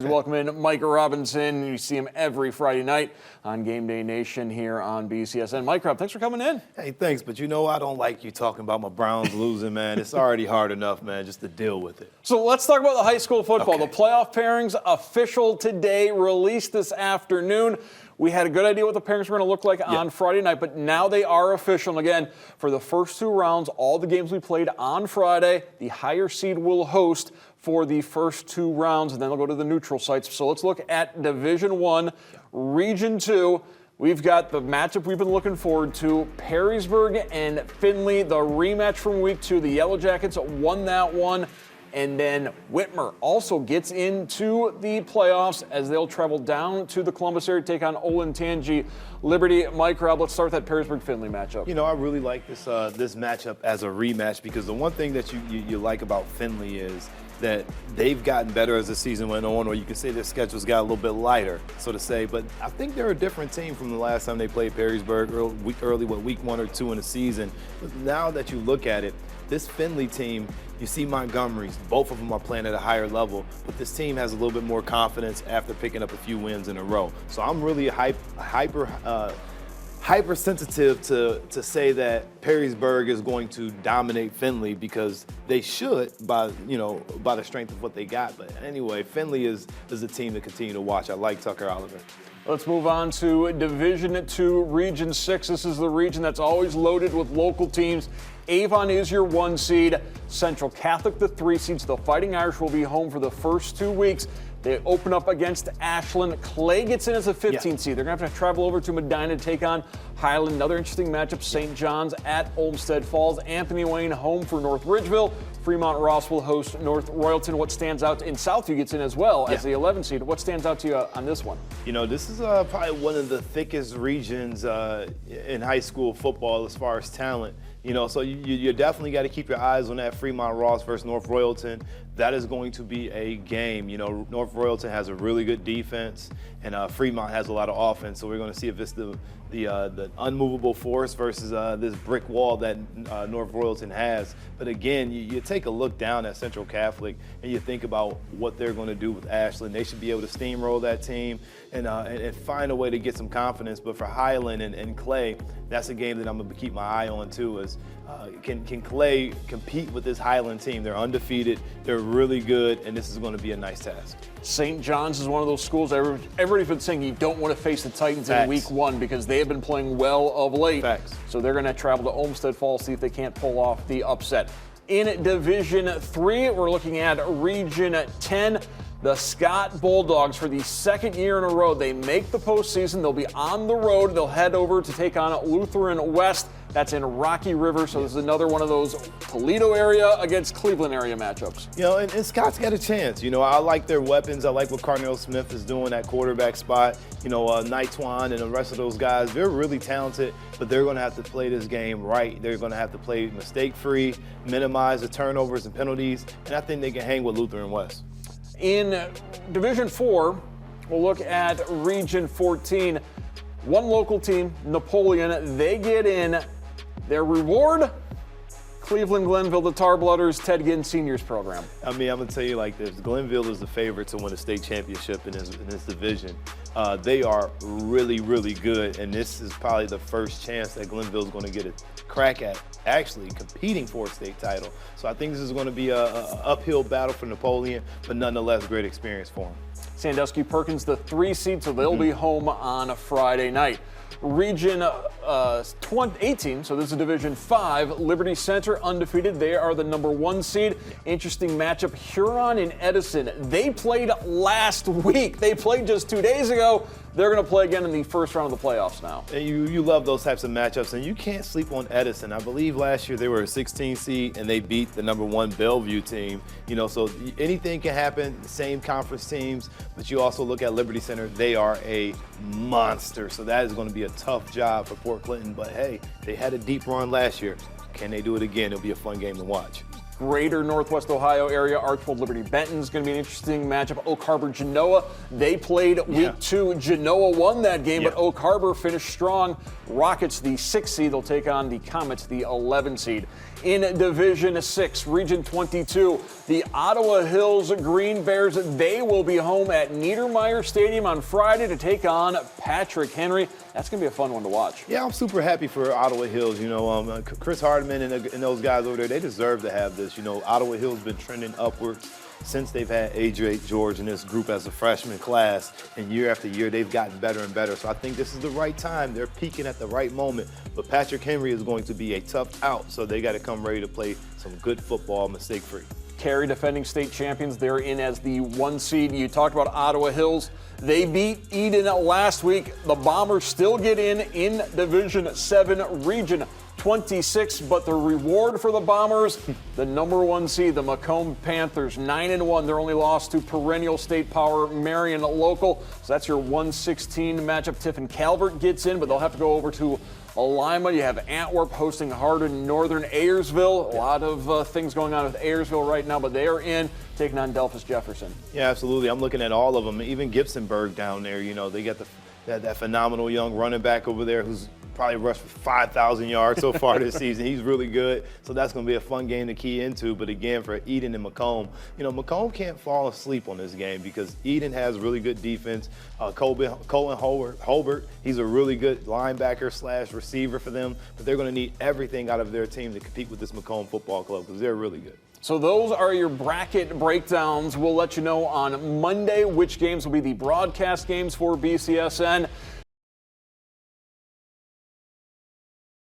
we welcome in Mike Robinson. You see him every Friday night on Game Day Nation here on BCSN. Mike Rob, thanks for coming in. Hey, thanks, but you know I don't like you talking about my Browns losing, man. It's already hard enough, man, just to deal with it. So let's talk about the high school football. Okay. The playoff pairings official today, released this afternoon. We had a good idea what the pairings were going to look like on Friday night, but now they are official. And again, for the first two rounds, all the games we played on Friday, the higher seed will host for the first two rounds, and then they'll go to the neutral sites. So let's look at Division I, Region 2. We've got the matchup we've been looking forward to, Perrysburg and Findlay, the rematch from Week 2. The Yellow Jackets won that one. And then Whitmer also gets into the playoffs as they'll travel down to the Columbus area to take on Olentangy Liberty. Mike Rob, let's start that Perrysburg-Findlay matchup. You know, I really like this this matchup as a rematch because the one thing that you like about Findlay is that they've gotten better as the season went on, or you could say their schedules got a little bit lighter, so to say. But I think they're a different team from the last time they played Perrysburg, week 1 or 2 in the season. But now that you look at it, this Findlay team, you see Montgomery's, both of them are playing at a higher level, but this team has a little bit more confidence after picking up a few wins in a row. So I'm really hypersensitive to say that Perrysburg is going to dominate Findlay because they should by the strength of what they got. But anyway, Findlay is a team to continue to watch. I like Tucker Oliver. Let's move on to Division 2, Region 6. This is the region that's always loaded with local teams. Avon is your 1 seed. Central Catholic, the 3 seeds. The Fighting Irish will be home for the first 2 weeks. They open up against Ashland. Clay gets in as a 15 seed. They're going to have to travel over to Medina to take on Highland. Another interesting matchup, St. John's at Olmsted Falls. Anthony Wayne home for North Ridgeville. Fremont Ross will host North Royalton. What stands out, in Southview gets in as well as the 11 seed. What stands out to you on this one? You know, this is probably one of the thickest regions in high school football as far as talent. You know, so you definitely got to keep your eyes on that Fremont Ross versus North Royalton. That is going to be a game. You know, North Royalton has a really good defense, and Fremont has a lot of offense. So we're going to see if it's the unmovable force versus this brick wall that North Royalton has. But again, you take a look down at Central Catholic and you think about what they're going to do with Ashland. They should be able to steamroll that team and find a way to get some confidence. But for Highland and Clay, that's a game that I'm going to keep my eye on too. Is can Clay compete with this Highland team? They're undefeated. They're really good, and this is going to be a nice task. St. John's is one of those schools everybody's been saying you don't want to face the Titans in Week 1 because they have been playing well of late. So they're going to travel to Olmsted Falls, see if they can't pull off the upset. In Division 3, we're looking at Region 10. The Scott Bulldogs, for the second year in a row, they make the postseason. They'll be on the road. They'll head over to take on Lutheran West. That's in Rocky River, so this is another one of those Toledo area against Cleveland area matchups. You know, and Scott's got a chance. You know, I like their weapons. I like what Carnell Smith is doing at quarterback spot. You know, Nightwan and the rest of those guys, they're really talented, but they're going to have to play this game right. They're going to have to play mistake-free, minimize the turnovers and penalties, and I think they can hang with Lutheran West. In Division 4, we'll look at Region 14. One local team, Napoleon, they get in. Their reward, Cleveland Glenville, the Tarblooders, Ted Ginn Seniors program. I mean, I'm going to tell you like this. Glenville is the favorite to win a state championship in this division. They are really, really good, and this is probably the first chance that Glenville is going to get a crack at actually competing for a state title. So I think this is going to be an uphill battle for Napoleon, but nonetheless, great experience for them. Sandusky Perkins, the 3 seed, so they'll be home on a Friday night. Region 18, so this is Division 5, Liberty Center undefeated. They are the number 1 seed. Interesting matchup, Huron and Edison. They played last week. They played just 2 days ago. They're going to play again in the first round of the playoffs now. And you love those types of matchups, and you can't sleep on Edison. I believe last year they were a 16 seed, and they beat the number 1 Bellevue team. You know, so anything can happen, same conference teams, but you also look at Liberty Center. They are a monster, so that is going to be a tough job for Port Clinton. But, hey, they had a deep run last year. Can they do it again? It'll be a fun game to watch. Greater Northwest Ohio area, Archbold Liberty Benton is going to be an interesting matchup. Oak Harbor Genoa, they played week 2. Genoa won that game, but Oak Harbor finished strong. Rockets, the 6 seed, they'll take on the Comets, the 11 seed. In Division 6, Region 22, the Ottawa Hills Green Bears, they will be home at Niedermeyer Stadium on Friday to take on Patrick Henry. That's going to be a fun one to watch. Yeah, I'm super happy for Ottawa Hills. You know, Chris Hardman and those guys over there, they deserve to have this. You know, Ottawa Hills been trending upwards since they've had A.J. George in this group as a freshman class, and year after year they've gotten better and better. So I think this is the right time. They're peaking at the right moment. But Patrick Henry is going to be a tough out, so they got to come ready to play some good football, mistake-free. Cary, defending state champions, they're in as the 1 seed. You talked about Ottawa Hills. They beat Eden last week. The Bombers still get in Division 7, Region 26, but the reward for the Bombers, the number 1 seed, the Macomb Panthers, 9-1. Their only loss to perennial state power Marion Local. So that's your 1-16 matchup. Tiffin Calvert gets in, but they'll have to go over to Lima. You have Antwerp hosting Hardin Northern Ayersville. A lot of things going on with Ayersville right now, but they are in, taking on Delphus Jefferson. Yeah, absolutely. I'm looking at all of them. Even Gibsonburg down there, you know, they got that phenomenal young running back over there who's probably rushed for 5,000 yards so far this season. He's really good. So that's going to be a fun game to key into. But again, for Eden and Macomb, you know, Macomb can't fall asleep on this game because Eden has really good defense. Colin Holbert, he's a really good linebacker / receiver for them. But they're going to need everything out of their team to compete with this Macomb football club because they're really good. So those are your bracket breakdowns. We'll let you know on Monday which games will be the broadcast games for BCSN.